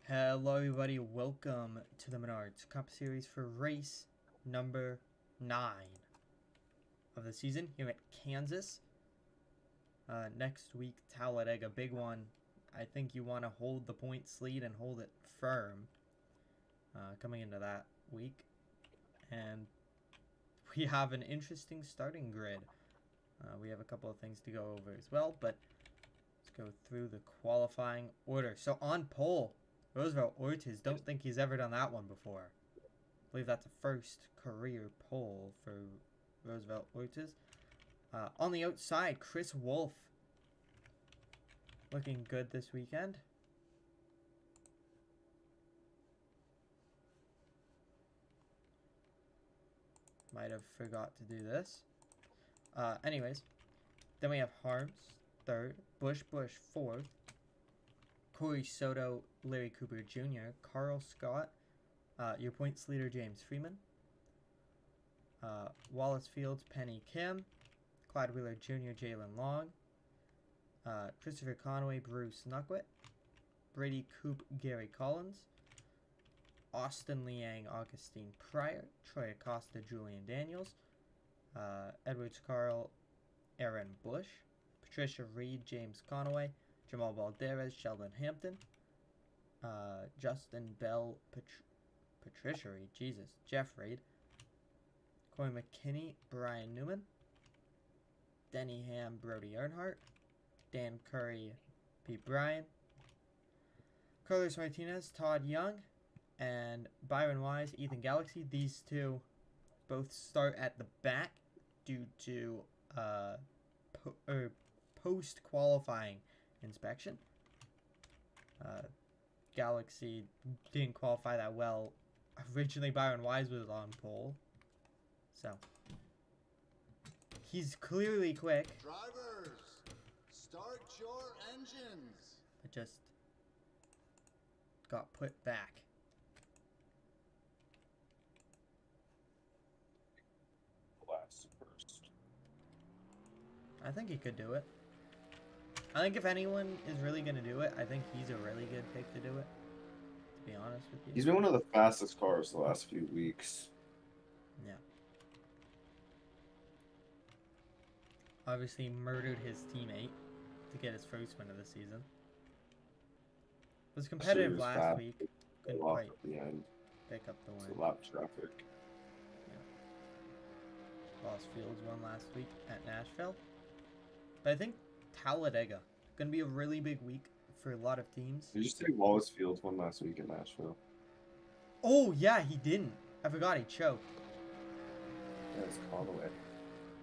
Hello everybody, welcome to the Menards Cup Series for race number 9 of the season here at Kansas. Next week, Talladega, big one. I think you want to hold the points lead and hold it firm coming into that week. And we have an interesting starting grid. We have a couple of things to go over as well, but let's go through the qualifying order. So on pole, Roosevelt Ortiz, don't think he's ever done that one before. I believe that's a first career pole for Roosevelt Ortiz. On the outside, Chris Wolf, looking good this weekend. Might have forgot to do this. Anyways, then we have Harms, third, Bush fourth, Corey Soto, Larry Cooper Jr., Carl Scott, your points leader James Freeman, Wallace Fields, Penny Kim, Clyde Wheeler Jr., Jalen Long, Christopher Conway, Bruce Nuckwit, Brady Coop, Gary Collins, Austin Liang, Augustine Pryor, Troy Acosta, Julian Daniels, Edwards Carl, Aaron Bush, Patricia Reed, James Conaway, Jamal Valderez, Sheldon Hampton, Justin Bell, Patricia Reed, Jesus, Jeff Reed, Corey McKinney, Brian Newman, Denny Ham, Brody Earnhardt, Dan Curry, Pete Bryan, Carlos Martinez, Todd Young, and Byron Wise, Ethan Galaxy. These two both start at the back due to post-qualifying inspection. Galaxy didn't qualify that well. Originally, Byron Wise was on pole, so he's clearly quick. Drivers, start your engines. But just got put back. Last first. I think he could do it. I think if anyone is really going to do it, I think he's a really good pick to do it, to be honest with you. He's been one of the fastest cars the last few weeks. Yeah. Obviously murdered his teammate to get his first win of the season. Was competitive last week. Couldn't quite pick up the win. It's a lot of traffic. Yeah. Lost Fields won last week at Nashville. But I think Talladega going to be a really big week for a lot of teams. Did you say Wallace Fields won last week in Nashville? Oh, yeah, he didn't. I forgot he choked. Yeah, it's Conway. It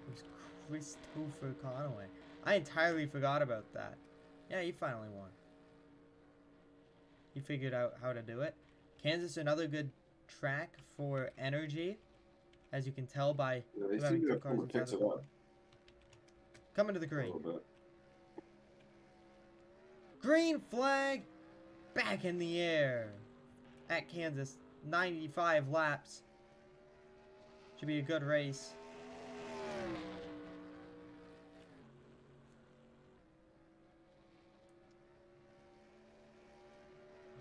was Christopher Conway. I entirely forgot about that. Yeah, he finally won. He figured out how to do it. Kansas, another good track for energy, as you can tell by having two cars inside the car. Coming to the green. Green flag back in the air at Kansas. 95 laps. Should be a good race.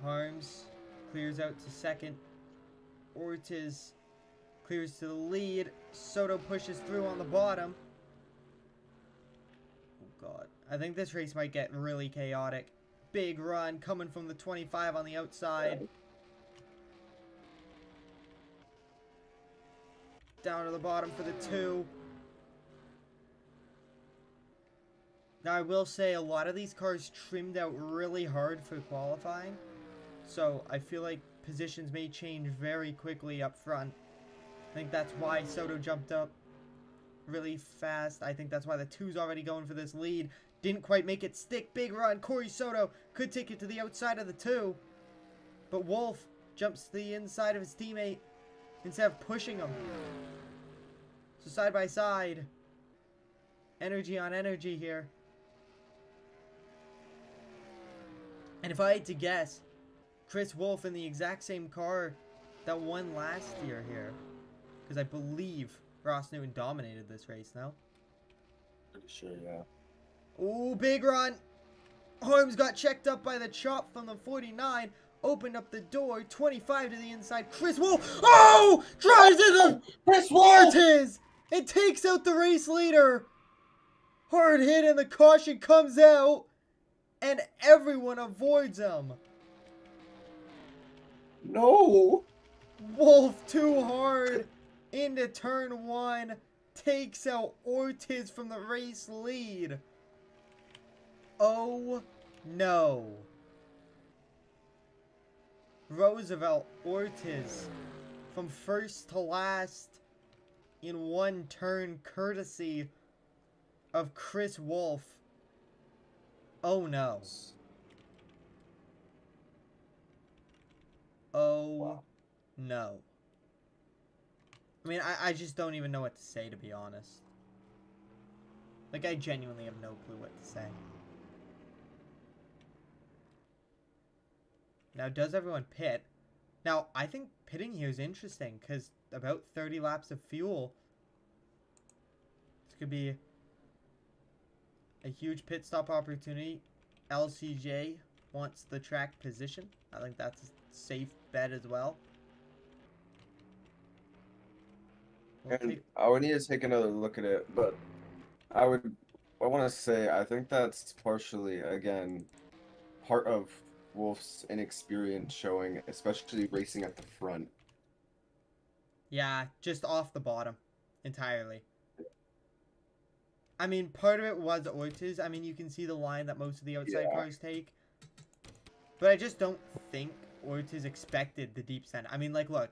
Harms clears out to second. Ortiz clears to the lead. Soto pushes through on the bottom. Oh god. I think this race might get really chaotic. Big run coming from the 25 on the outside. Down to the bottom for the 2. Now I will say a lot of these cars trimmed out really hard for qualifying. So I feel like positions may change very quickly up front. I think that's why Soto jumped up really fast. I think that's why the 2's already going for this lead. Didn't quite make it stick. Big run. Corey Soto could take it to the outside of the 2. But Wolf jumps to the inside of his teammate instead of pushing him. So side by side. Energy on energy here. And if I had to guess, Chris Wolf in the exact same car that won last year here. Because I believe Ross Newton dominated this race now. Pretty sure, yeah. Ooh, big run. Harms got checked up by the chop from the 49. opened up the door. 25 to the inside. Chris Wolf. Oh! Drives into Chris Wolf! Ortiz. It takes out the race leader. Hard hit and the caution comes out. And everyone avoids him. No! Wolf too hard into turn 1. Takes out Ortiz from the race lead. Oh no. Roosevelt Ortiz from first to last in one turn courtesy of Chris Wolf. Oh no. Oh Wow. no. I mean, I just don't even know what to say, to be honest. Like, I genuinely have no clue what to say. Now, does everyone pit? Now, I think pitting here is interesting, because about 30 laps of fuel. This could be a huge pit stop opportunity. LCJ wants the track position. I think that's a safe bet as well. And I would need to take another look at it, but I want to say I think that's partially, again, part of Wolf's inexperience showing, especially racing at the front. Yeah, just off the bottom entirely. I mean, part of it was Ortiz. I mean, you can see the line that most of the outside cars take. But I just don't think Ortiz expected the deep center. I mean, like, look.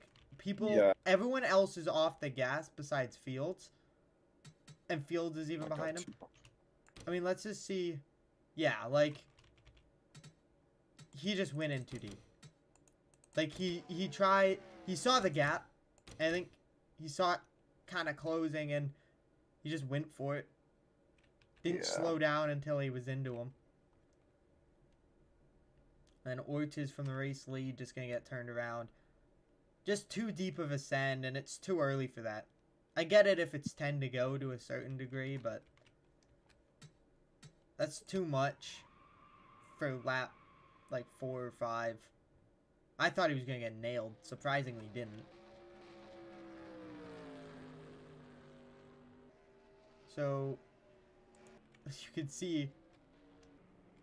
Everyone else is off the gas besides Fields. And Fields is even behind him. I mean, let's just see. Yeah, like, he just went in too deep. Like, he saw the gap. And I think he saw it kind of closing and he just went for it. Didn't slow down until he was into him. And Ortiz from the race lead just going to get turned around. Just too deep of a send, and it's too early for that. I get it if it's 10 to go to a certain degree, but that's too much for lap, like, 4 or 5. I thought he was going to get nailed. Surprisingly, didn't. So, as you can see,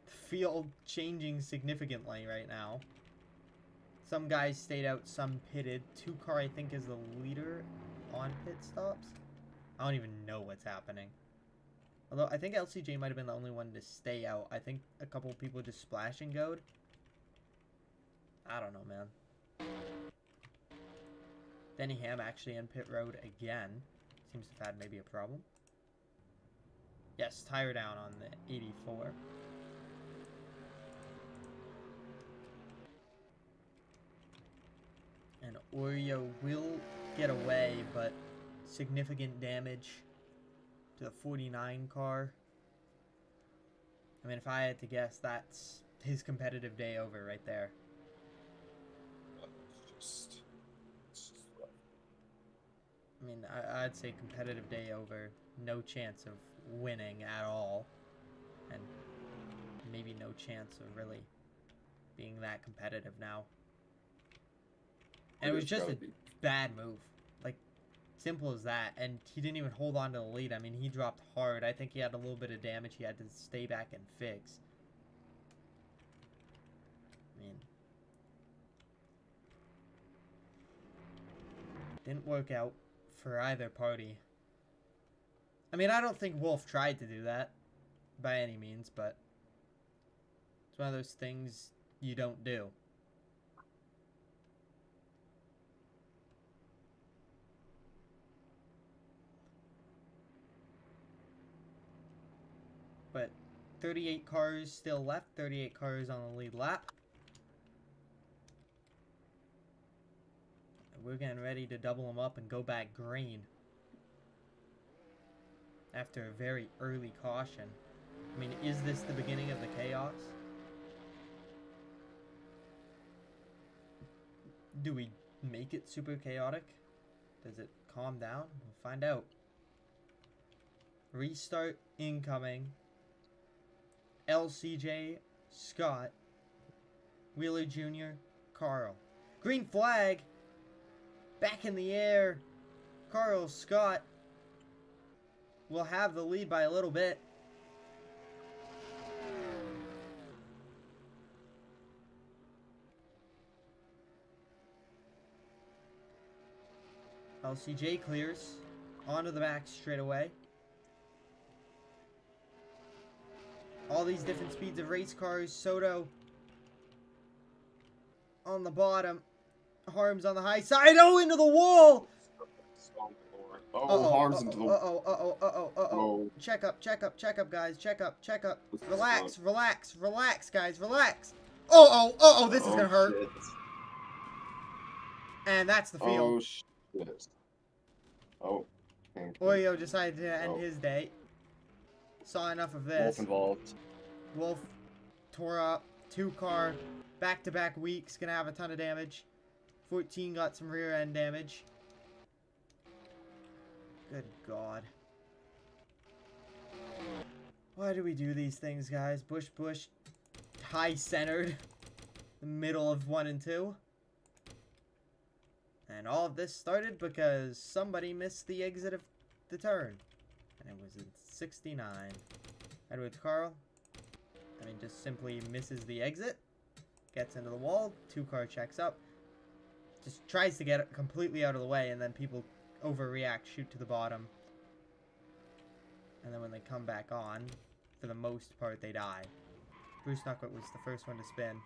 the field changing significantly right now. Some guys stayed out, some pitted. 2-car, I think, is the leader on pit stops. I don't even know what's happening. Although, I think LCJ might have been the only one to stay out. I think a couple people just splash and goed. I don't know, man. Denny Ham actually in pit road again. Seems to have had maybe a problem. Yes, tire down on the 84. And Oreo will get away, but significant damage to the 49 car. I mean, if I had to guess, that's his competitive day over right there. I mean, I'd say competitive day over. No chance of winning at all. And maybe no chance of really being that competitive now. And it was just a bad move. Like, simple as that. And he didn't even hold on to the lead. I mean, he dropped hard. I think he had a little bit of damage he had to stay back and fix. I mean, didn't work out for either party. I mean, I don't think Wolf tried to do that by any means, but it's one of those things you don't do. But 38 cars still left, 38 cars on the lead lap. We're getting ready to double them up and go back green. After a very early caution. I mean, is this the beginning of the chaos? Do we make it super chaotic? Does it calm down? We'll find out. Restart incoming. LCJ, Scott, Wheeler Jr., Carl. Green flag. Back in the air. Carl Scott will have the lead by a little bit. LCJ clears onto the back straight away. All these different speeds of race cars. Soto on the bottom. Harms on the high side. Oh, into the wall! Oh, Harms into the wall. Uh-oh. Check up, guys. Check up. Relax, guys. Relax. This is gonna hurt. Shit. And that's the field. Oh, shit. Oh. Oyo decided to end his day. Saw enough of this. Wolf involved. Wolf tore up. 2-car. Back-to-back weeks. Gonna have a ton of damage. 14 got some rear end damage. Good God. Why do we do these things, guys? Bush. High-centered. The middle of 1 and 2. And all of this started because somebody missed the exit of the turn. And it was in 69. Edwards Carl. Just simply misses the exit. Gets into the wall. 2-car checks up. Just tries to get it completely out of the way, and then people overreact, shoot to the bottom. And then when they come back on, for the most part, they die. Bruce Knucklet was the first one to spin.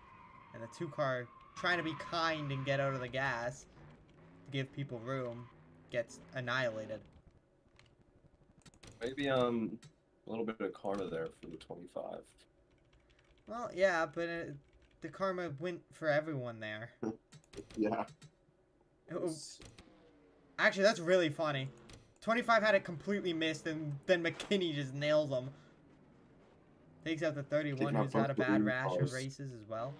And the 2-car, trying to be kind and get out of the gas, to give people room, gets annihilated. Maybe a little bit of karma there for the 25. Well, yeah, but the karma went for everyone there. Yeah. Actually, that's really funny. 25 had it completely missed, and then McKinney just nails him. Takes out the 31, who's got a bad rash of races as well.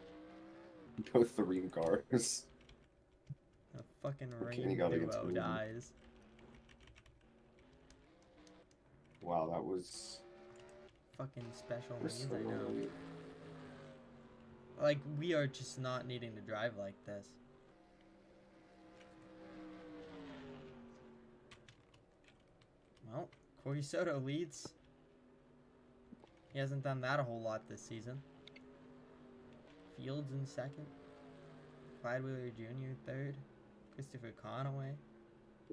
Both the Ream cars. The fucking Ream duo dies. Wow, that was... fucking special needs, I know. Like, we are just not needing to drive like this. Well, Corey Soto leads. He hasn't done that a whole lot this season. Fields in second. Clyde Wheeler Jr. third. Christopher Conaway.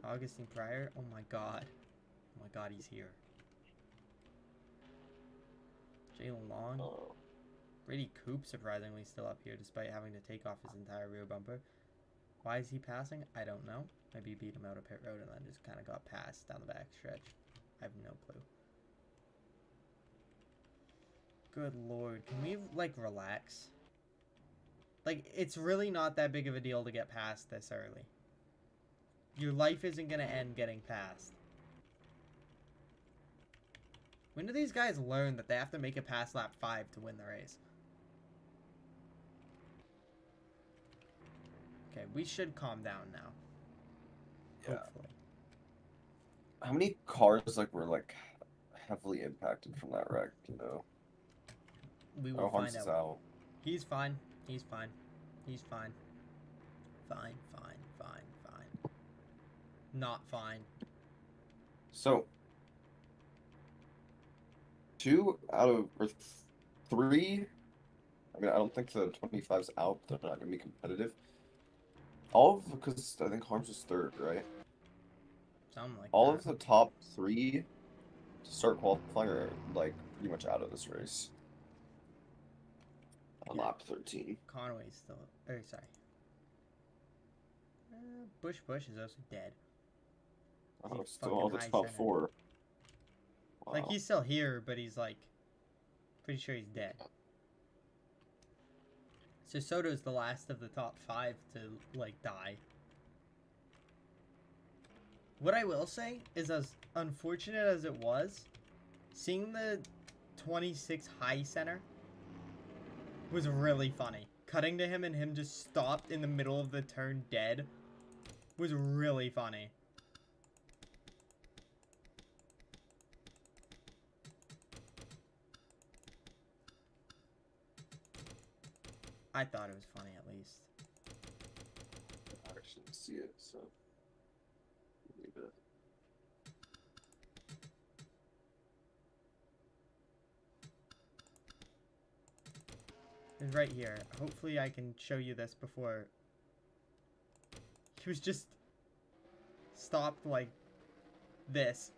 Augustine Pryor. Oh my god. Oh my god, he's here. Jalen Long. Brady Coop surprisingly still up here despite having to take off his entire rear bumper. Why is he passing? I don't know. Maybe he beat him out of pit road and then just kind of got passed down the back stretch. I have no clue. Good lord. Can we, like, relax? Like, it's really not that big of a deal to get past this early. Your life isn't going to end getting past. When do these guys learn that they have to make it past lap 5 to win the race? Okay, we should calm down now. Yeah. Hopefully. How many cars, like, were, like, heavily impacted from that wreck, you know? We will find out. Out. He's fine. He's fine. He's fine. Fine. Not fine. So, 2 out of, or 3, I mean, I don't think the 25's out, they're not going to be competitive. Because I think Harms is 3rd, right? Something like All that. of the top 3 to start qualifying are, like, pretty much out of this race. On lap 13. Conway's still... sorry. Bush is also dead. Oh, still all the top 4. Wow. Like, he's still here, but he's, like... pretty sure he's dead. So Soto's the last of the top 5 to, like, die. What I will say is, as unfortunate as it was, seeing the 26 high center was really funny. Cutting to him and him just stopped in the middle of the turn dead was really funny. I thought it was funny, at least. actually see it, so leave it. It's right here. Hopefully I can show you this before. He was just stopped like this.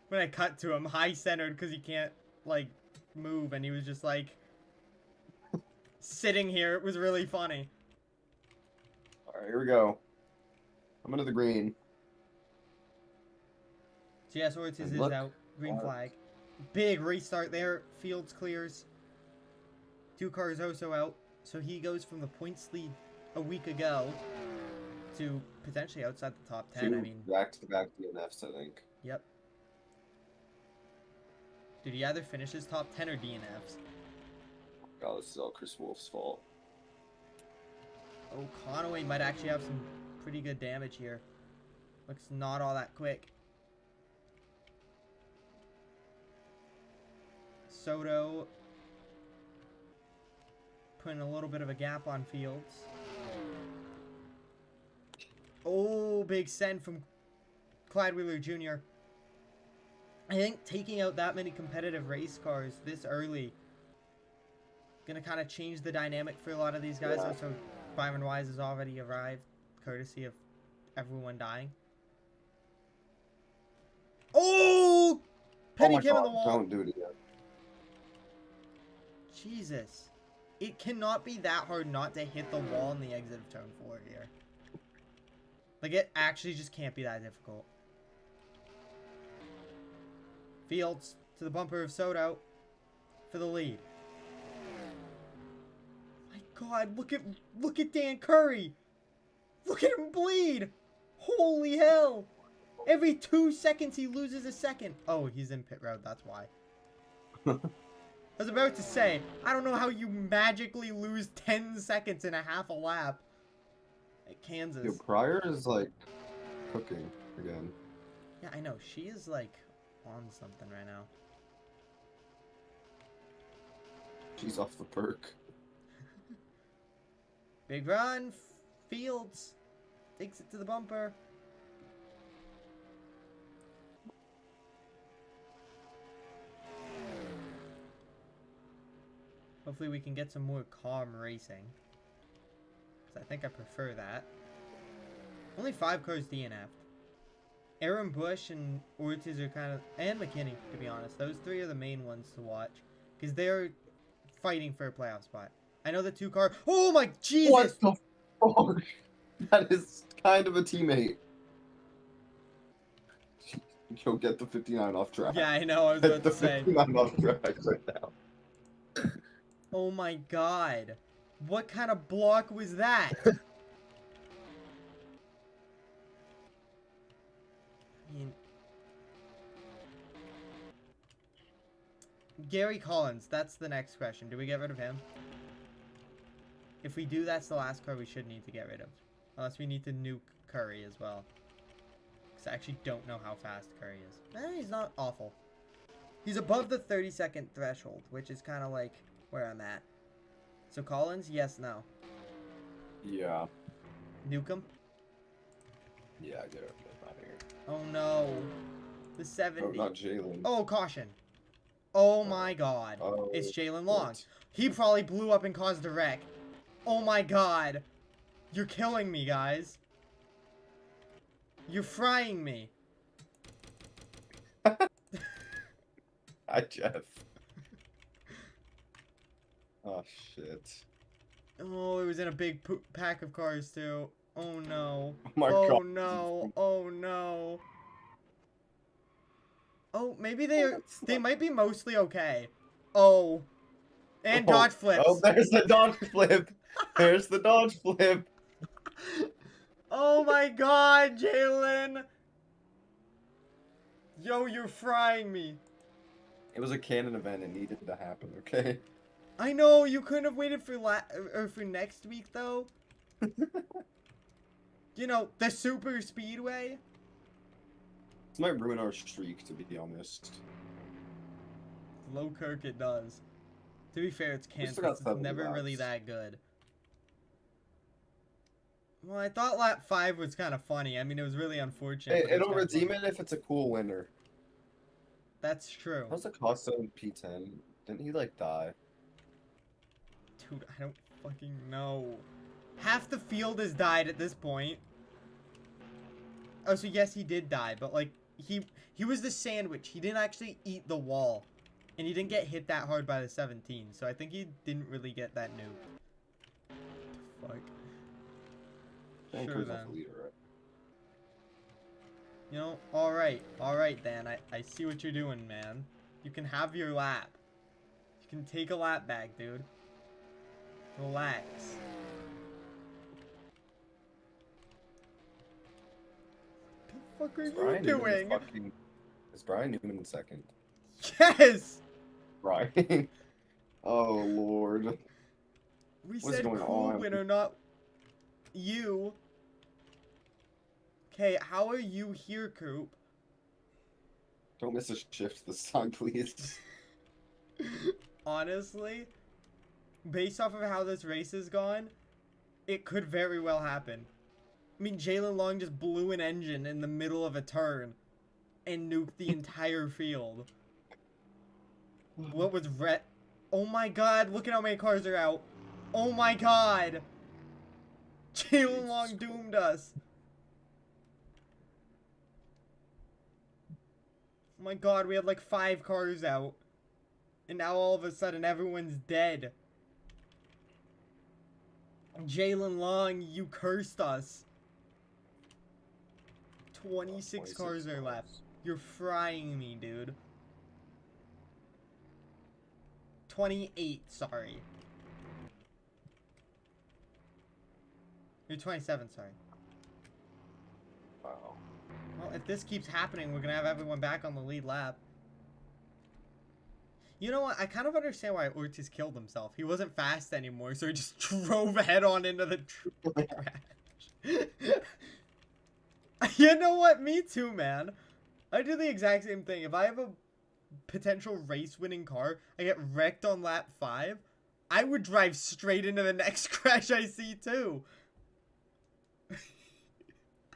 When I cut to him, high centered because he can't like move, and he was just like sitting here. It was really funny. Alright, here we go. I'm into the green. So yes, Ortiz is Look. out. Green flag. Big restart there. Fields clears. 2 cars also out. So he goes from the points lead a week ago to potentially outside the top 10. I mean, back-to-back DNFs, I think. Yep. Did he either finish his top 10 or DNFs? God, this is all Chris Wolf's fault. Oh, Conaway might actually have some pretty good damage here. Looks not all that quick. Soto putting a little bit of a gap on Fields. Oh, big send from Clyde Wheeler Jr. I think taking out that many competitive race cars this early gonna kind of change the dynamic for a lot of these guys. Yeah. Also, Byron Wise has already arrived, courtesy of everyone dying. Oh! Penny Kim in the wall. Don't do it again. Jesus. It cannot be that hard not to hit the wall in the exit of turn 4 here. Like, it actually just can't be that difficult. Fields to the bumper of Soto for the lead. My God, look at Dan Curry. Look at him bleed. Holy hell. Every 2 seconds he loses a second. Oh, he's in pit road, that's why. I was about to say, I don't know how you magically lose 10 seconds in a half a lap at Kansas. Yo, Pryor is like cooking again. Yeah, I know. She is like on something right now. She's off the perk. Big run. Fields takes it to the bumper. Hopefully we can get some more calm racing. Because I think I prefer that. Only 5 cars DNF'd. Aaron Bush and Ortiz are kind of... And McKinney, to be honest. Those 3 are the main ones to watch. Because they're fighting for a playoff spot. I know the 2 car... Oh my Jesus! What the fuck? That is kind of a teammate. Yo, get the 59 off track. Yeah, I know. I was about to say. Get the 59 off track right now. Oh my God. What kind of block was that? I mean, Gary Collins, that's the next question. Do we get rid of him? If we do, that's the last car we should need to get rid of. Unless we need to nuke Curry as well. Because I actually don't know how fast Curry is. He's not awful. He's above the 30-second threshold, which is kind of like where I'm at. So Collins, yes, no. Yeah. Nuke him? Yeah, get it out of here. Oh no. The 70. Oh, not Jalen. Oh, caution. Oh my God. Oh, It's Jalen Long. what? He probably blew up and caused a wreck. Oh my God. You're killing me, guys. You're frying me. Hi, Jeff. Oh, shit. Oh, it was in a big pack of cars, too. Oh, no. Oh, my Oh, God. no. Oh, no. Oh, maybe they might be mostly okay. Oh. And dodge flips. Oh, there's the dodge flip. There's the dodge flip. Oh, my God, Jalen. Yo, you're frying me. It was a canon event. It needed to happen, okay? I know, you couldn't have waited for for next week, though. You know, the super speedway. This might ruin our streak, to be honest. Low Kirk, it does. To be fair, it's We Kansas. still got It's 70 never laps. really that good. Well, I thought lap 5 was kind of funny. I mean, it was really unfortunate. Hey, But it was it'll kind of redeem funny. it if it's a cool winner. That's true. How's the cost on P10? Didn't he like die? Dude, I don't fucking know. Half the field has died at this point. Oh, so yes, he did die, but like he was the sandwich. He didn't actually eat the wall, and he didn't get hit that hard by the 17. So I think he didn't really get that nuke. Fuck. Sure then. Leader, right? You know, all right, Dan. I see what you're doing, man. You can have your lap. You can take a lap back, dude. Relax. What the fuck are you doing? Is Brian Newman in second? Yes! Brian. Oh Lord. We What is said going cool on? winner, not you. Okay, how are you here, Coop? Don't miss a shift this time, please. Honestly, based off of how this race has gone, it could very well happen. I mean, Jalen Long just blew an engine in the middle of a turn and nuked the entire field. What was Oh my god, look at how many cars are out. Oh my god. Jalen Long doomed us. Oh my god, we had like 5 cars out. And now all of a sudden everyone's dead. Jalen Long, you cursed us. 26 cars are left. You're frying me, dude. 28, sorry. You're 27, sorry. Wow. Well, if this keeps happening, we're gonna have everyone back on the lead lap. You know what? I kind of understand why Ortiz killed himself. He wasn't fast anymore, so he just drove head on into the trash. You know what? Me too, man. I do the exact same thing. If I have a potential race-winning car, I get wrecked on lap 5, I would drive straight into the next crash I see too.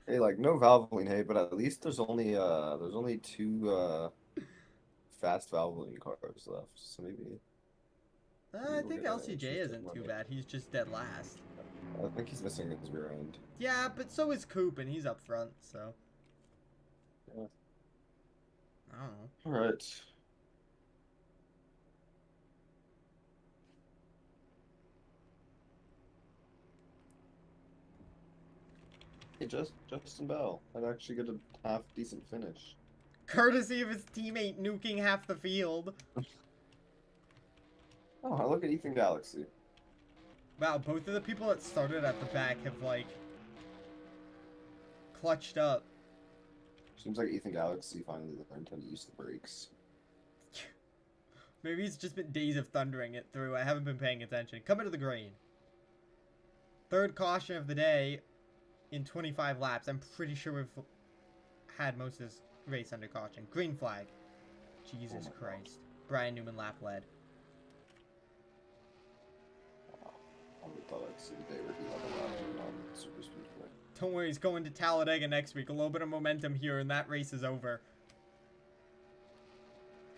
Hey, like no Valvoline, hey, but at least there's only 2 fast Valvoline cars left, so maybe. I think LCJ isn't too bad. He's just dead last. I think he's missing his rear end. Yeah, but so is Coop, and he's up front, so. Yeah. I don't know. All right. Hey, Justin Bell. I'd actually get a half decent finish. Courtesy of his teammate nuking half the field. Oh, look at Ethan Galaxy. Wow, both of the people that started at the back have, like, clutched up. Seems like Ethan Galaxy finally learned how to use the brakes. Maybe it's just been days of thundering it through. I haven't been paying attention. Coming to the green. Third caution of the day in 25 laps. I'm pretty sure we've had most of this race under caution. Green flag. Jesus Christ. Brian Newman lap led. I thought I'd see the day where he had a lap on Super Speedway. Don't worry, he's going to Talladega next week. A little bit of momentum here, and that race is over.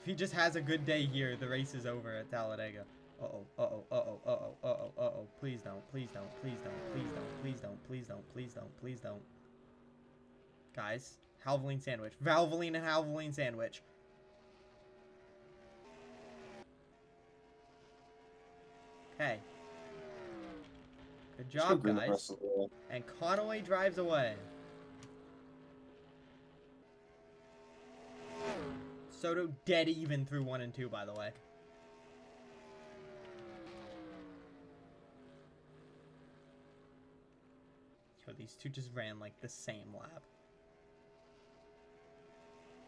If he just has a good day here, the race is over at Talladega. Uh-oh, uh-oh, uh-oh, uh-oh, uh-oh, uh-oh. Please don't, please don't, please don't, please don't, please don't, please don't, please don't, please don't. Guys, Valvoline sandwich. Valvoline and Valvoline sandwich. Okay. Good job, guys. And Conway drives away. Soto dead even through 1 and 2, by the way. So these two just ran like the same lap.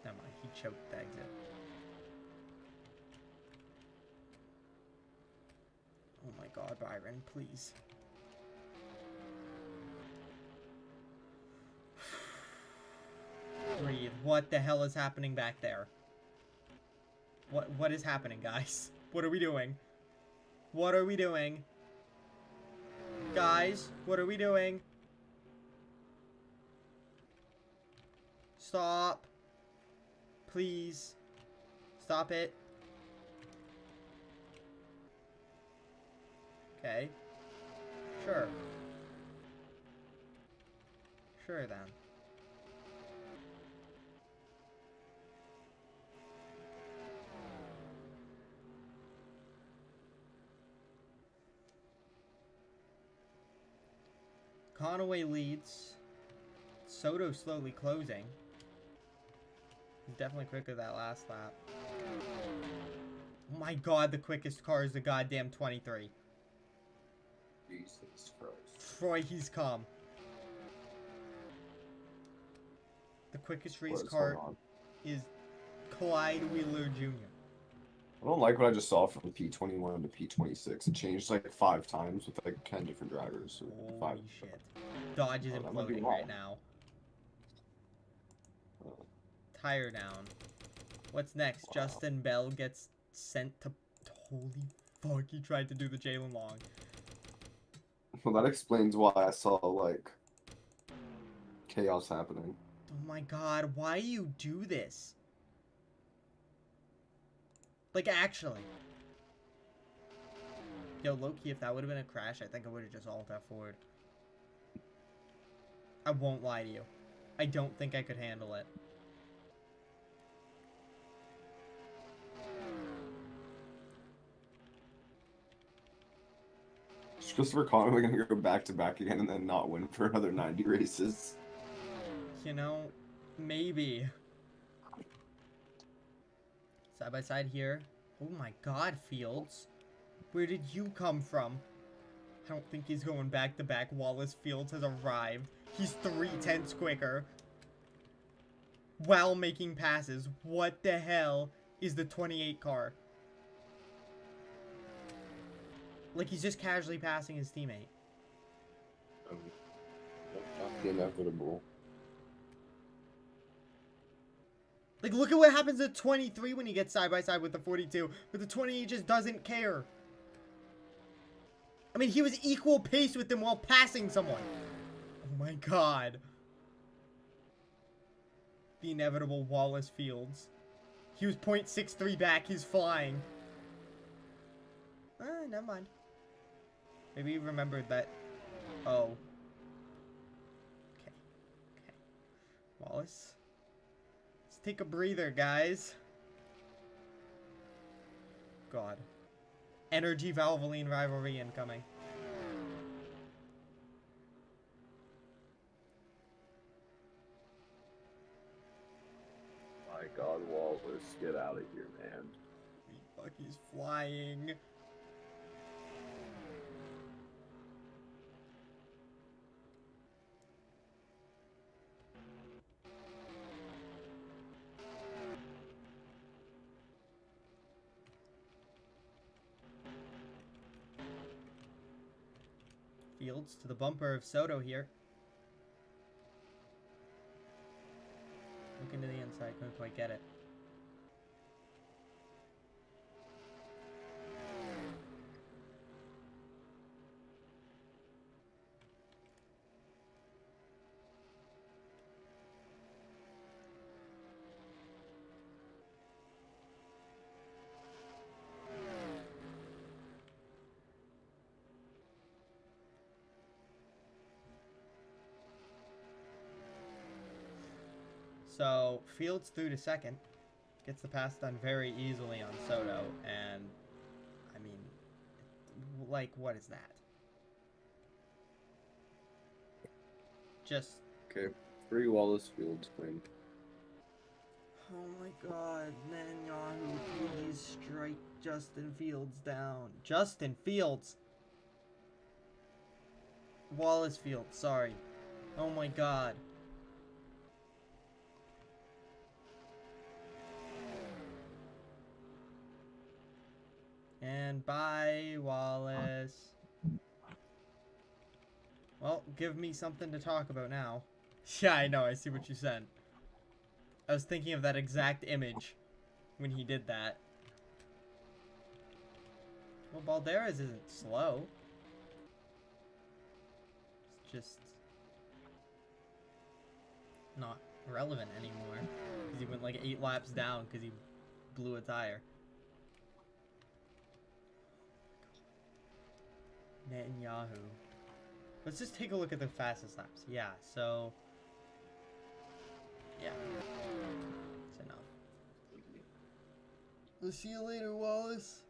Never mind, he choked the exit. Oh my god, Byron, please. Breathe. What the hell is happening back there? What is happening, guys? What are we doing? What are we doing? Guys, what are we doing? stop. Please. Stop it. Okay. Sure. Sure then. Conaway leads. Soto slowly closing. He's definitely quicker that last lap. Oh my god, the quickest car is the goddamn 23. Jesus Christ. Troy, he's come. The quickest race What is car going on? is Clyde Wheeler Jr. I don't like what I just saw from P21 to P26. It changed like 5 times with like 10 different drivers. Or 5. Holy shit. Dodge is Oh, that might be imploding wrong. right now. Tire down. What's next? Wow. Justin Bell gets sent to... Holy fuck, he tried to do the Jalen Long. Well, that explains why I saw like chaos happening. Oh my god, why do you do this? Like, actually. Yo, low-key, if that would have been a crash, I think I would have just alt F4'd. I won't lie to you. I don't think I could handle it. Is Christopher Conway gonna go back to back again and then not win for another 90 races? You know, maybe. Side by side here. Oh my god, Fields. Where did you come from? I don't think he's going back to back. Wallace Fields has arrived. He's 3/10 quicker. While making passes. What the hell is the 28 car? Like, he's just casually passing his teammate. Not the inevitable. Like, look at what happens at 23 when he gets side by side with the 42. But the 28 just doesn't care. I mean, he was equal pace with them while passing someone. Oh my god. The inevitable Wallace Fields. He was 0.63 back. He's flying. Never mind. Maybe he remembered that. Oh. Okay. Okay. Wallace. Let's take a breather, guys. God. Energy Valvoline rivalry incoming. My God, Wallace, get out of here, man. Fuck, he's flying. Fields to the bumper of Soto here. Looking to the inside, couldn't quite get it. So, Fields through to second. Gets the pass done very easily on Soto. And, I mean, like, what is that? Just... Okay, free Wallace Fields win. Oh my god, Netanyahu, please strike Justin Fields down. Justin Fields! Wallace Fields, sorry. Oh my god. And bye, Wallace. Well, give me something to talk about now. Yeah, I know, I see what you sent. I was thinking of that exact image when he did that. Well, Balderas isn't slow. It's just not relevant anymore. Because he went like 8 laps down because he blew a tire. Netanyahu. Let's just take a look at the fastest laps. Yeah, so... yeah. That's enough. We'll see you later, Wallace.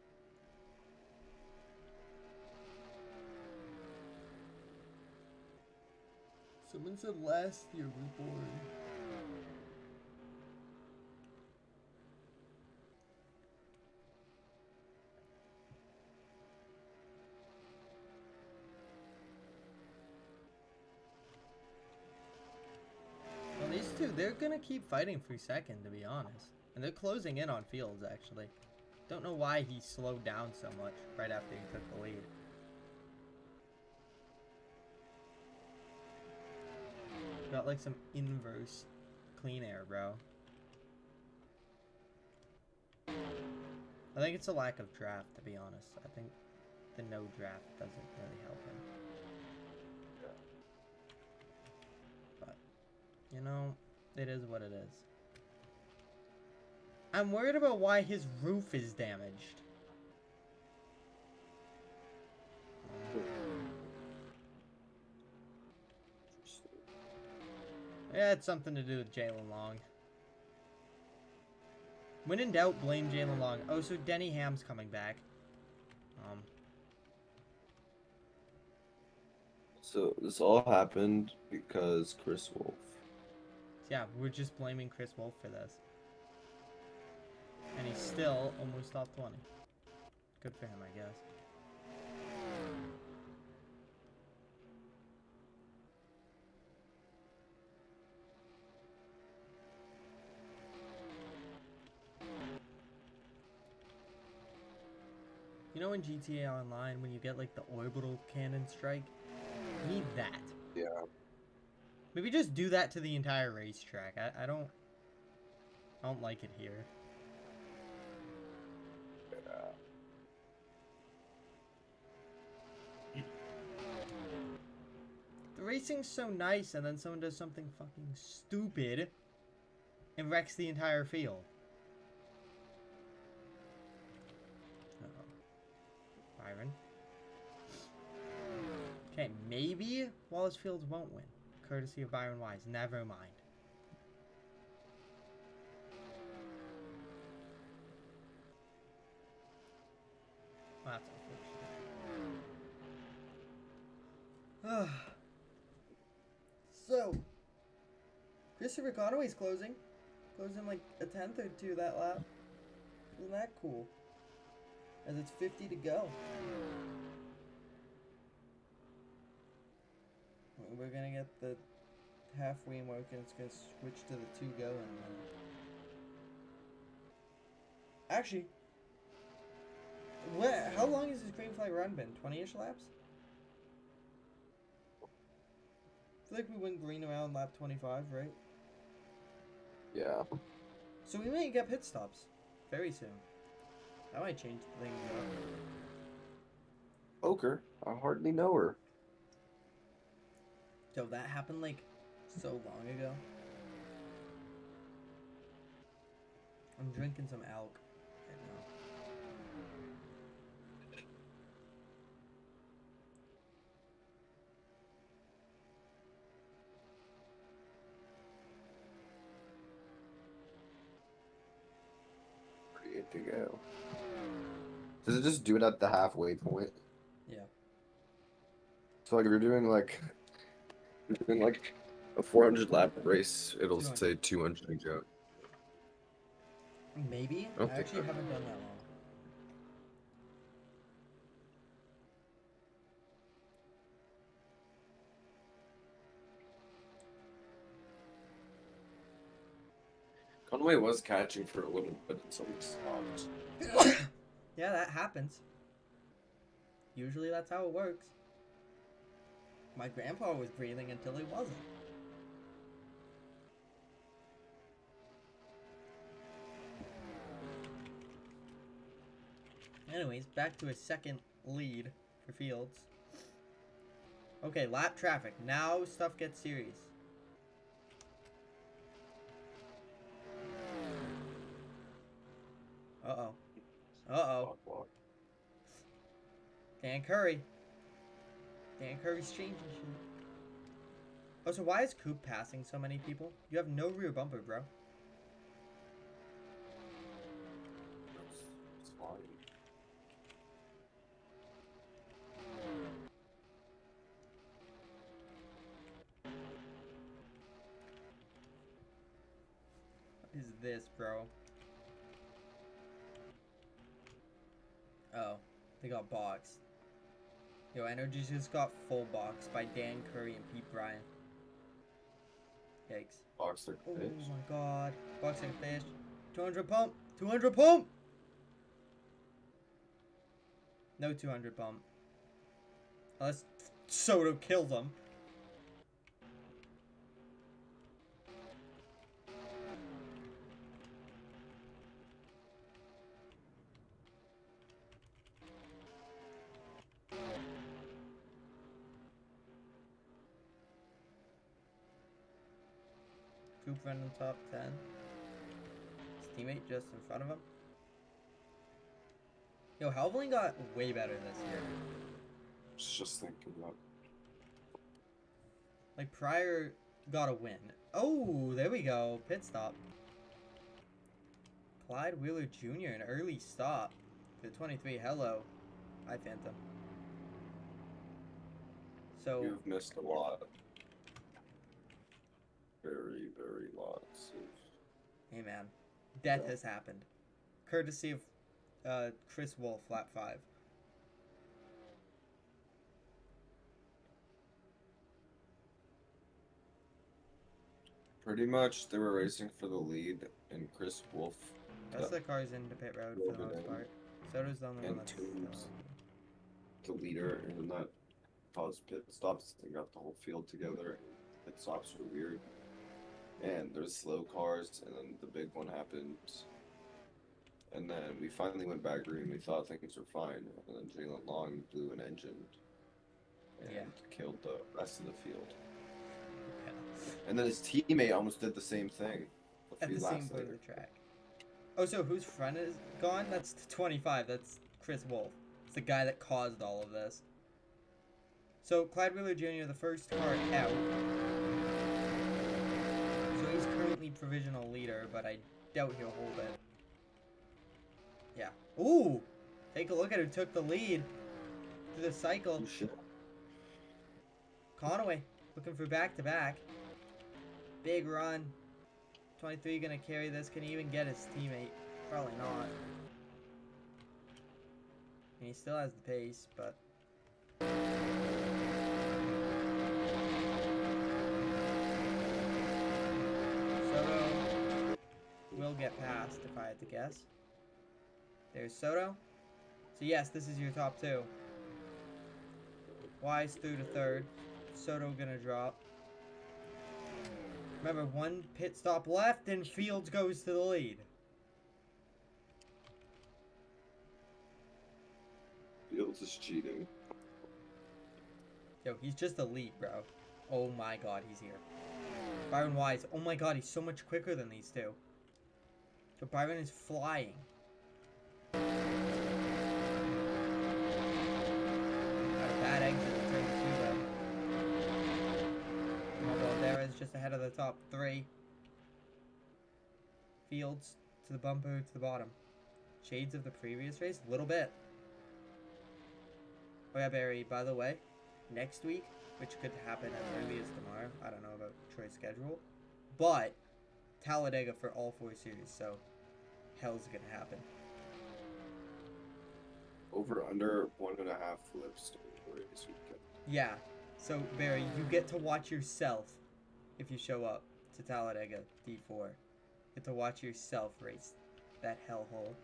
Someone said last year was boring. Well, these two, they're gonna keep fighting for second, to be honest. And they're closing in on Fields, actually. Don't know why he slowed down so much right after he took the lead. Got like some inverse clean air, bro. I think it's a lack of draft, to be honest. I think the no draft doesn't really help him. But, you know, it is what it is. I'm worried about why his roof is damaged. Yeah, it's something to do with Jalen Long. When in doubt, blame Jalen Long. Oh, so Denny Ham's coming back. So this all happened because Chris Wolf. Yeah, we're just blaming Chris Wolf for this. And he's still almost top 20. Good for him, I guess. You know in GTA Online, when you get like the orbital cannon strike? You need that. Yeah. Maybe just do that to the entire racetrack. I don't like it here. The racing's so nice, and then someone does something fucking stupid and wrecks the entire field. Byron. Okay, maybe Wallace Fields won't win, courtesy of Byron Wise. Never mind. Well, that's unfortunate. So, Christopher Conway's closing like a 10th or 2 that lap. Isn't that cool? As it's 50 to go. We're gonna get the halfway mark and it's gonna switch to the 2 go and actually, how long has this green flag run been? 20-ish laps? I feel like we went green around lap 25, right? Yeah. So we might get pit stops very soon. That might change things up. Poker. I hardly know her. Yo, that happened like so long ago. I'm drinking some elk right now. Ready to go. Does it just do it at the halfway point? Yeah. So like if you're doing like a 400 lap race, it'll 200. say 200 to go. Maybe? I Okay. actually haven't done that long. Conway was catching for a little bit until he stopped. Yeah, that happens. Usually that's how it works. My grandpa was breathing until he wasn't. Anyways, back to a second lead for Fields. Okay, lap traffic. Now stuff gets serious. block. Dan Curry. Dan Curry's changing shit. Oh, so why is Coop passing so many people? You have no rear bumper, bro. It's fine. What is this, bro? Oh, they got boxed. Yo, Energy just got full boxed by Dan Curry and Pete Bryant. Yikes. Box their Oh fish. my god. Boxing fish. 200 pump. 200 pump. No 200 pump. Unless Soto kills him. Coop running top 10. His teammate just in front of him. Yo, Halveling got way better this year. Just thinking that. Like, Pryor got a win. Oh, there we go. Pit stop. Clyde Wheeler Jr., an early stop. To 23. Hello. Hi, Phantom. So, You've missed a lot. Very, very lots of. hey, man. Death has happened. Courtesy of Chris Wolf, lap 5. Pretty much, they were racing for the lead, and Chris Wolf. Rest of the cars into pit road for the most part. Soto's the only one that's Toombs, the leader, and that caused pit stops. They got the whole field together. Pit stops were weird. And there's slow cars, and then the big one happened. And then we finally went back green. We thought things were fine. And then Jalen Long blew an engine and killed the rest of the field. Yeah. And then his teammate almost did the same thing. At the same part of the track. Oh, so whose front is gone? That's 25. That's Chris Wolf. It's the guy that caused all of this. So, Clyde Wheeler Jr., the first car out. So he's currently provisional leader, but I doubt he'll hold it. Yeah. Ooh! Take a look at who took the lead through the cycle. Oh, shit. Conaway, looking for back-to-back. Big run. 23 gonna carry this. Can he even get his teammate? Probably not. And he still has the pace, but... Soto will get past, if I had to guess. There's Soto. So yes, this is your top 2. Wise through to 3rd. Soto gonna drop. Remember, 1 pit stop left and Fields goes to the lead. Fields is cheating. Yo, he's just a lead, bro. Oh my god, he's here. Byron Wise. Oh my god, he's so much quicker than these two. So Byron is flying. Got a bad exit in turn 2, though. Is just ahead of the top 3. Fields to the bumper to the bottom. Shades of the previous race? A little bit. Oh yeah, Barry, by the way, next week, which could happen as early as tomorrow, I don't know about Troy's schedule, but Talladega for all 4 series, so hell's gonna happen. Over under 1.5 flips this weekend. Yeah, so Barry, you get to watch yourself if you show up to Talladega D4. You get to watch yourself race that hellhole.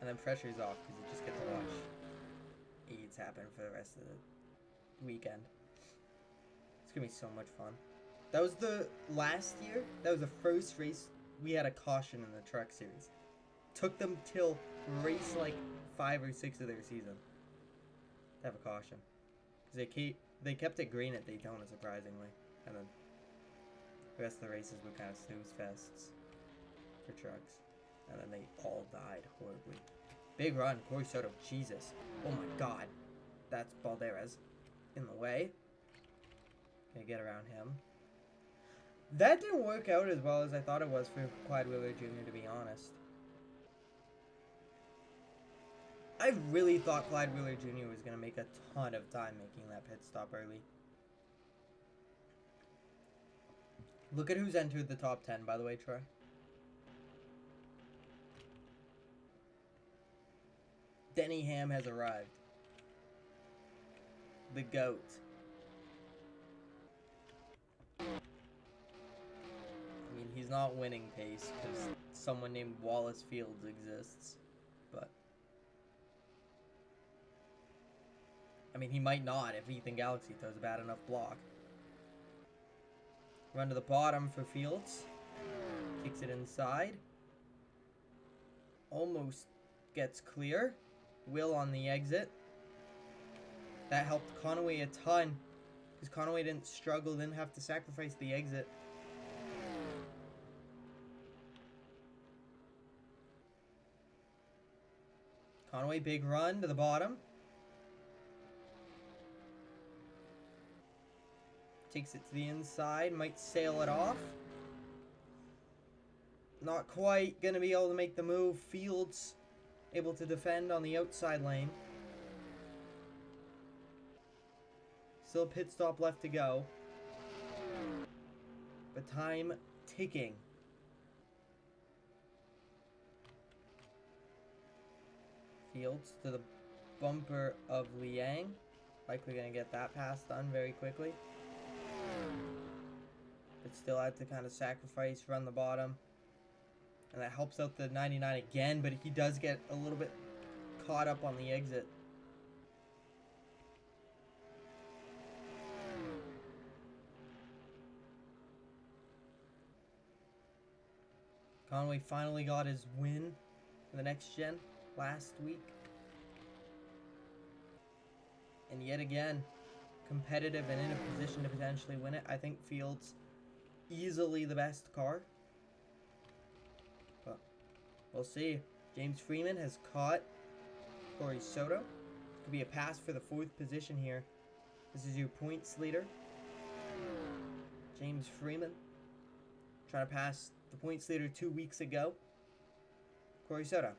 And then pressure's off because you just get to watch AIDS happen for the rest of the weekend. It's gonna be so much fun. That was the last year. That was the first race we had a caution in the truck series. Took them till race like 5 or 6 of their season to have a caution. Because they kept it green at Daytona, surprisingly. And then the rest of the races were kind of snooze fests for trucks. And then they all died horribly. Big run, Corey Soto, Jesus. Oh my god. That's Balderas in the way. Gonna get around him. That didn't work out as well as I thought it was for Clyde Wheeler Jr., to be honest. I really thought Clyde Wheeler Jr. was going to make a ton of time making that pit stop early. Look at who's entered the top 10, by the way, Troy. Denny Ham has arrived. The GOAT. I mean, he's not winning pace because someone named Wallace Fields exists, but I mean, he might not if Ethan Galaxy throws a bad enough block. Run to the bottom for Fields. Kicks it inside. Almost gets clear. Will on the exit. That helped Conway a ton, because Conway didn't struggle, didn't have to sacrifice the exit. Conway, big run to the bottom. Takes it to the inside, might sail it off. Not quite going to be able to make the move. Fields able to defend on the outside lane. Still a pit stop left to go. But time ticking. Fields to the bumper of Liang. Likely going to get that pass done very quickly. But still had to kind of sacrifice, run the bottom. And that helps out the 99 again, but he does get a little bit caught up on the exit. Conway finally got his win for the next gen last week. And yet again, competitive and in a position to potentially win it. I think Fields easily the best car. But we'll see. James Freeman has caught Corey Soto. Could be a pass for the 4th position here. This is your points leader. James Freeman trying to pass the points leader 2 weeks ago. Corey Soto.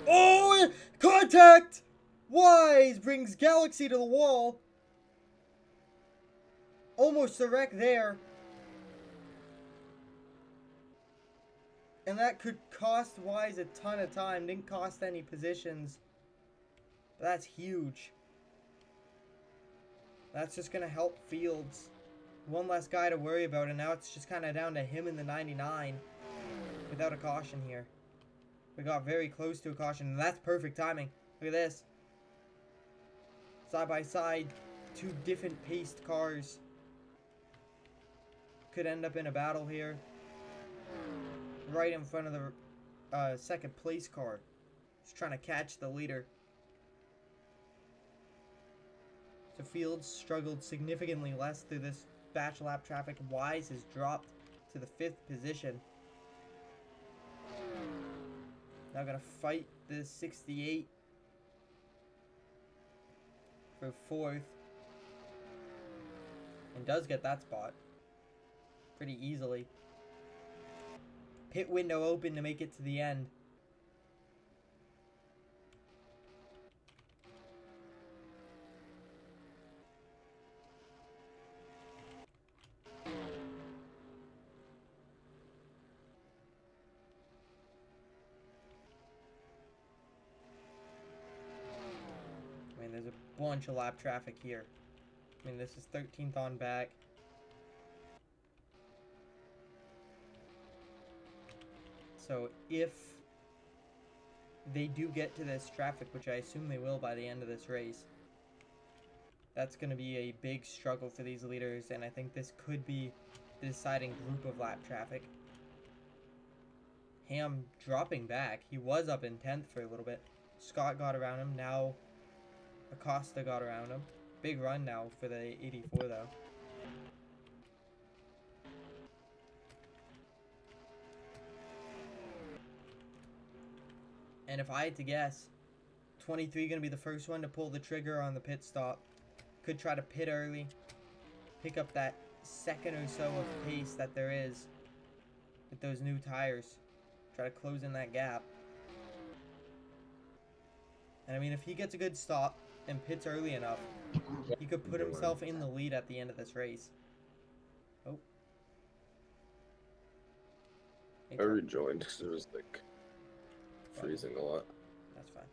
Oh! Contact! Wise brings Galaxy to the wall. Almost a wreck there. And that could cost Wise a ton of time. Didn't cost any positions. But that's huge. That's just going to help Fields. One less guy to worry about, and now it's just kind of down to him and the 99 without a caution here. We got very close to a caution, and that's perfect timing. Look at this. Side by side, 2 different paced cars. Could end up in a battle here. Right in front of the 2nd place car. Just trying to catch the leader. So Fields struggled significantly less through this batch lap traffic. Wise has dropped to the 5th position. Now gonna fight the 68 for 4th. And does get that spot pretty easily. Pit window open to make it to the end. I mean, there's a bunch of lap traffic here. I mean, this is 13th on back. So if they do get to this traffic, which I assume they will by the end of this race, that's going to be a big struggle for these leaders, and I think this could be the deciding group of lap traffic. Ham dropping back. He was up in 10th for a little bit. Scott got around him. Now Acosta got around him. Big run now for the 84 though. And if I had to guess, 23 going to be the first one to pull the trigger on the pit stop. Could try to pit early, pick up that second or so of pace that there is with those new tires. Try to close in that gap. And I mean, if he gets a good stop and pits early enough, he could put himself in the lead at the end of this race. Oh. I rejoined because it was like freezing a lot. That's fine.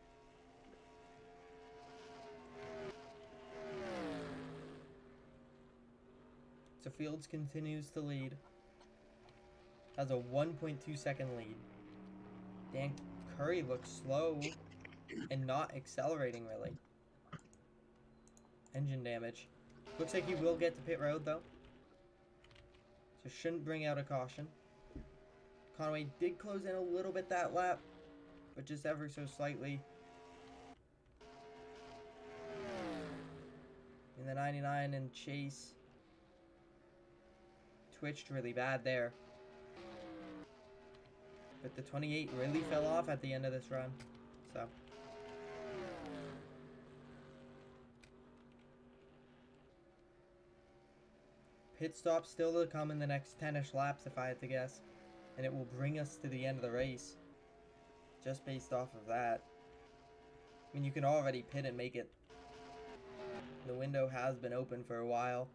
So Fields continues to lead. Has a 1.2 second lead. Dan Curry looks slow and not accelerating really. Engine damage. Looks like he will get to pit road though. So shouldn't bring out a caution. Conway did close in a little bit that lap, but just ever so slightly. In the 99 and Chase twitched really bad there. But the 28 really fell off at the end of this run. So pit stop still to come in the next 10-ish laps if I had to guess. And it will bring us to the end of the race. Just based off of that. I mean, you can already pit and make it. The window has been open for a while.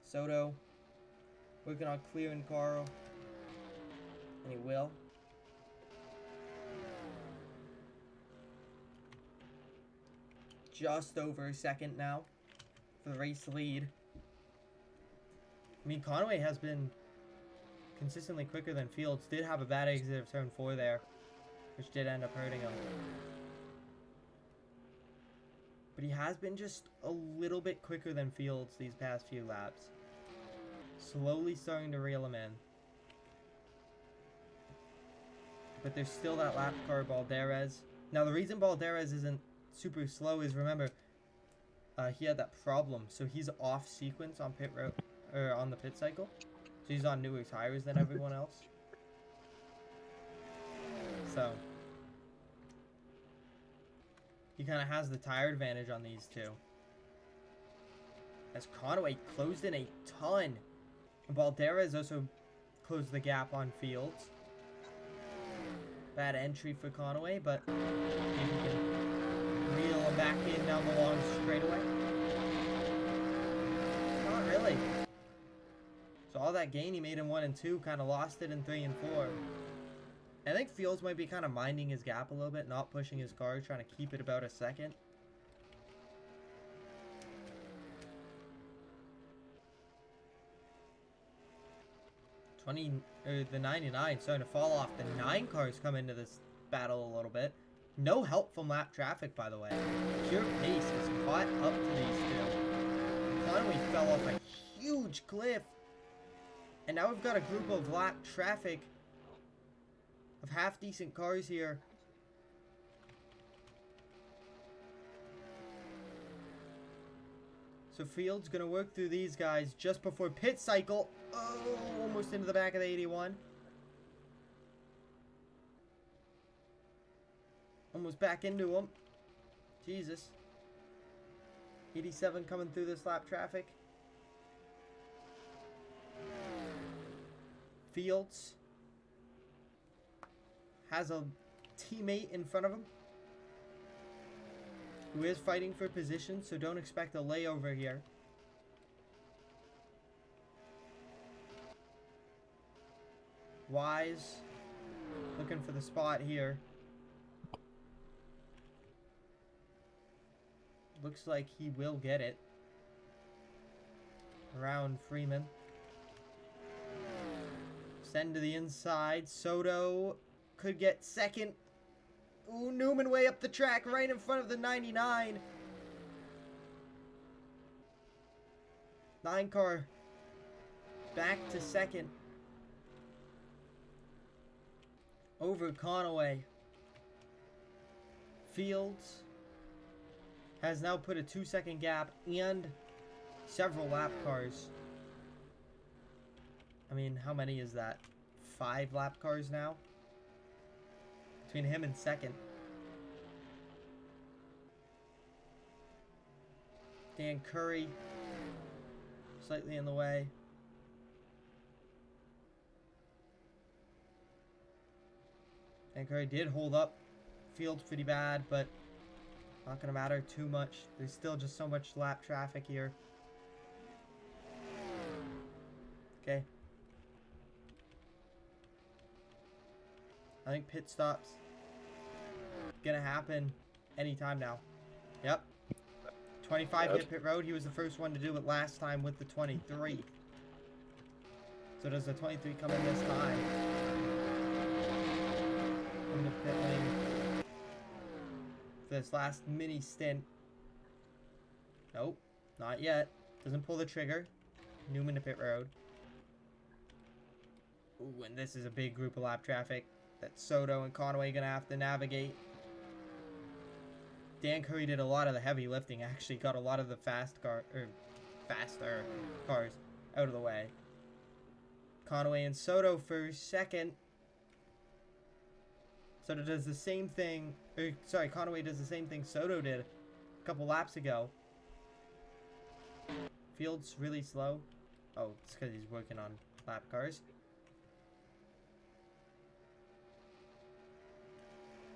Soto working on clearing Carl. And he will. Just over a second now for the race lead. I mean, Conway has been consistently quicker than Fields. Did have a bad exit of turn 4 there, which did end up hurting him. But he has been just a little bit quicker than Fields these past few laps. Slowly starting to reel him in. But there's still that lap car, Balderas. Now, the reason Balderas isn't super slow is, remember, he had that problem. So he's off sequence on pit road, or on the pit cycle. So he's on newer tires than everyone else. So he kind of has the tire advantage on these two. As Conway closed in a ton. And Balderas also closed the gap on Fields. Bad entry for Conway, but maybe he can reel him back in down the long straightaway. Not really. So all that gain he made in 1 and 2, kind of lost it in 3 and 4. I think Fields might be kind of minding his gap a little bit, not pushing his car, trying to keep it about a second. The 99 starting to fall off. The 9 cars come into this battle a little bit. No help from lap traffic, by the way. Pure pace has caught up to these two. Conway fell off a huge cliff. And now we've got a group of lap traffic of half-decent cars here. So Fields going to work through these guys just before pit cycle. Oh, almost into the back of the 81. Almost back into him. Jesus. 87 coming through this lap traffic. Fields has a teammate in front of him who is fighting for position, so don't expect a layover here. Wise looking for the spot here. Looks like he will get it around Freeman. Send to the inside. Soto could get second. Ooh, Newman way up the track right in front of the 99. 9 car back to second. Over Conway. Fields has now put a 2-second gap and several lap cars. I mean, how many is that? 5 lap cars now? between him and second. Dan Curry slightly in the way. Dan Curry did hold up Fields pretty bad, but not gonna matter too much. There's still just so much lap traffic here. Okay. I think pit stops gonna happen anytime now. Yep. 25 hit pit road. He was the first one to do it last time with the 23. So does the 23 come in this time? In the pit lane. For this last mini stint. Nope. Not yet. Doesn't pull the trigger. Newman to pit road. Ooh, and this is a big group of lap traffic that Soto and Conway gonna have to navigate. Dan Curry did a lot of the heavy lifting, actually got a lot of the faster cars out of the way. Conway and Soto for second. Soto does the same thing, Conway does the same thing Soto did a couple laps ago. Fields really slow. Oh, it's because he's working on lap cars.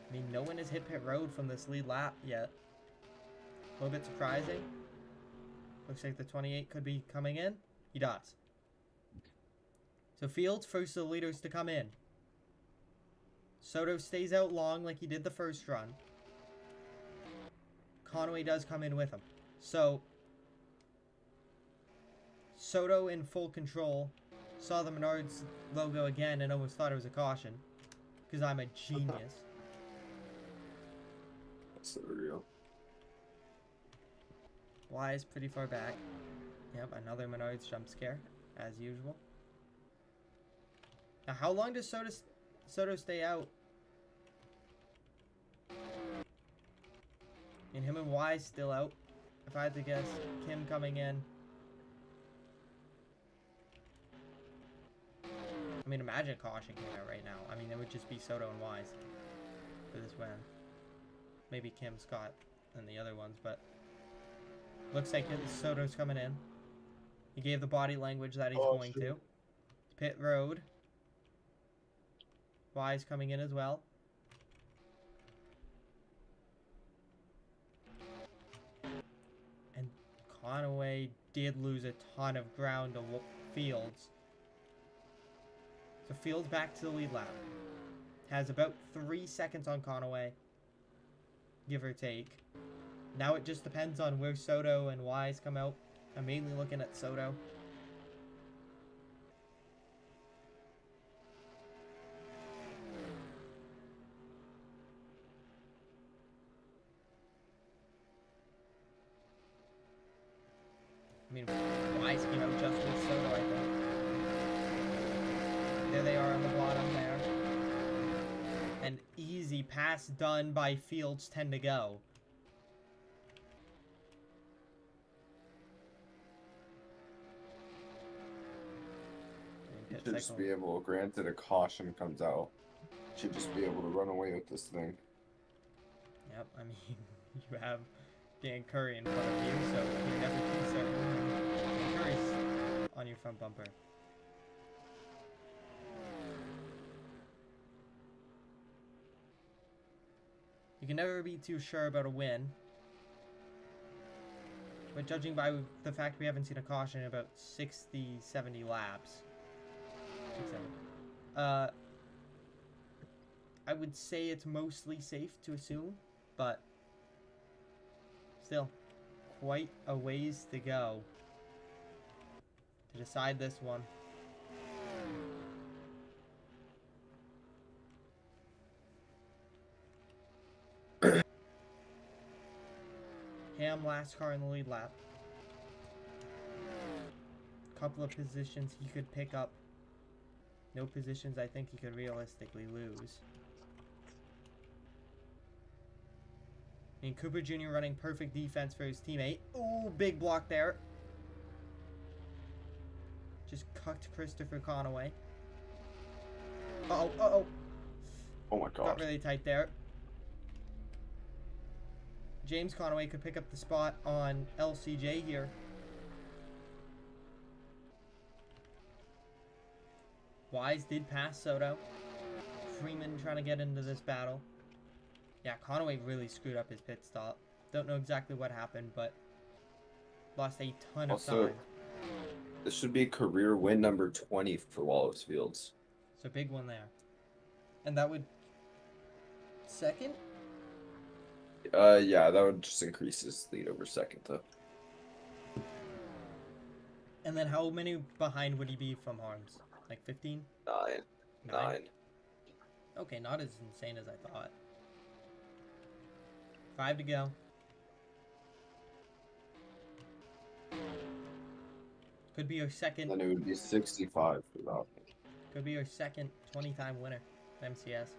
I mean, no one has hit pit road from this lead lap yet. A little bit surprising. Looks like the 28 could be coming in. He does. So Fields first of the leaders to come in. Soto stays out long like he did the first run. Conway does come in with him. So Soto in full control. Saw the Menards logo again and almost thought it was a caution. Because I'm a genius. So real. Wise pretty far back. Yep, another Menards jump scare, as usual. Now, how long does Soto stay out? And him and Wise still out. If I had to guess, Kim coming in. I mean, imagine caution came out right now. I mean, it would just be Soto and Wise for this win. Maybe Kim, Scott, and the other ones, but looks like Soto's coming in. He gave the body language that he's going to. Pit road. Wise coming in as well. And Conway did lose a ton of ground to Fields. So Fields back to the lead lap. Has about 3 seconds on Conway. Give or take. Now it just depends on where Soto and Wise come out. I'm mainly looking at Soto. I mean, Wise came out just with Soto, I think. There they are on the bottom there. An easy pass done by Fields, 10 to go. He should just be able, granted a caution comes out, should just be able to run away with this thing. Yep, I mean, you have Dan Curry in front of you, so you're never too certain. Dan Curry's on your front bumper. You can never be too sure about a win. But judging by the fact we haven't seen a caution in about 60, 70 laps. 70. I would say it's mostly safe to assume, but still, quite a ways to go to decide this one. Ham last car in the lead lap. Couple of positions he could pick up. No positions I think he could realistically lose. I mean, Cooper Jr. running perfect defense for his teammate. Ooh, big block there. Just cucked Christopher Conway. Uh-oh, uh-oh. Oh my Got god. really tight there. James Conaway could pick up the spot on LCJ here. Wise did pass Soto. Freeman trying to get into this battle. Yeah, Conaway really screwed up his pit stop. Don't know exactly what happened, but lost a ton of time. This should be career win number 20 for Wallace Fields. So big one there. And that would... Second? Yeah, that would just increase his lead over second, though. And then how many behind would he be from Harms? Like 15? Nine. Okay, not as insane as I thought. 5 to go. Could be your second. Then it would be 65 for that. Could be your second 20-time winner at MCS.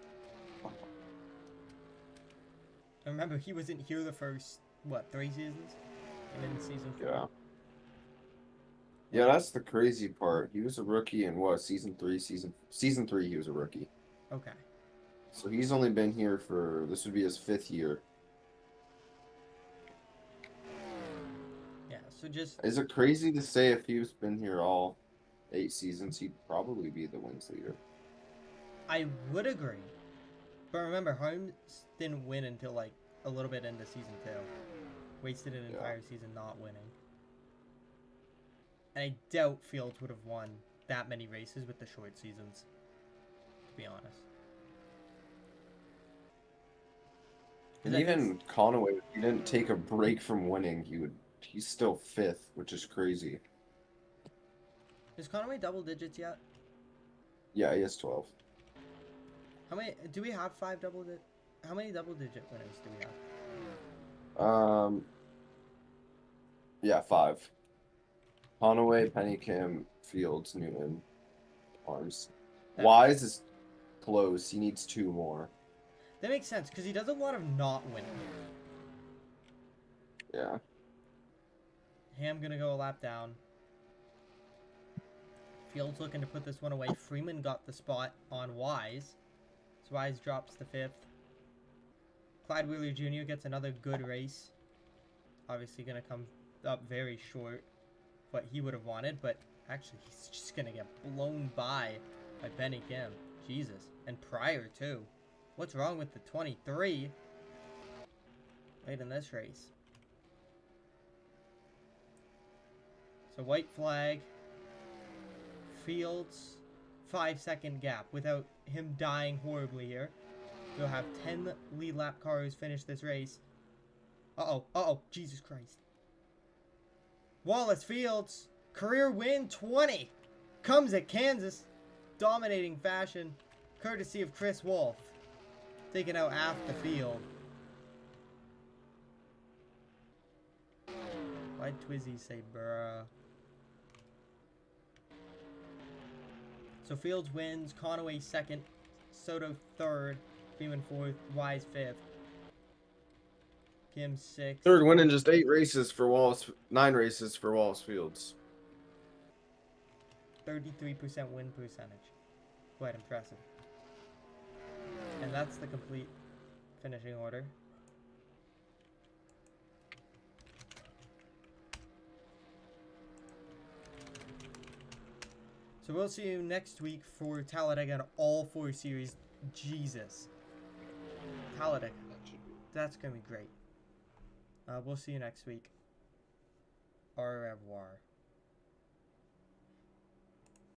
And remember, he wasn't here the first, what, 3 seasons? And then season 4. Yeah. Yeah, that's the crazy part. He was a rookie in what, season 3? Season 3 he was a rookie. Okay. So he's only been here for, this would be his 5th year. Yeah, so just... Is it crazy to say if he's been here all 8 seasons, he'd probably be the wins leader? I would agree. But remember, Holmes didn't win until like a little bit into season 2. Wasted an entire season not winning. And I doubt Fields would have won that many races with the short seasons, to be honest. And even Conaway, if he didn't take a break from winning, he's still 5th, which is crazy. Is Conaway double digits yet? Yeah, he has 12. How many do we have? 5 double digit? How many double digit winners do we have? Yeah, 5. Conaway, Pennycam, Fields, Newton, Arms. Wise is close. He needs 2 more. That makes sense because he does a lot of not winning. Yeah. Ham gonna go a lap down. Fields looking to put this one away. Freeman got the spot on Wise. So Wise drops to 5th. Clyde Wheeler Jr. gets another good race. Obviously gonna come up very short what he would have wanted, but actually he's just gonna get blown by Benny Kim. Jesus. And Pryor too. What's wrong with the 23? Late in this race. So white flag. Fields. 5-second gap without him dying horribly here. We'll have 10 lead lap cars finish this race. Uh-oh. Jesus Christ. Wallace Fields. Career win 20. Comes at Kansas. Dominating fashion. Courtesy of Chris Wolf. Taking out half the field. Why'd Twizzy say bruh? So Fields wins, Conaway 2nd, Soto 3rd, Freeman 4th, Wise 5th. Kim 6th. 3rd win in just 8 races for Wallace, 9 races for Wallace Fields. 33% win percentage. Quite impressive. And that's the complete finishing order. So we'll see you next week for Talladega and all 4 series. Jesus. Talladega. That's going to be great. We'll see you next week. Au revoir.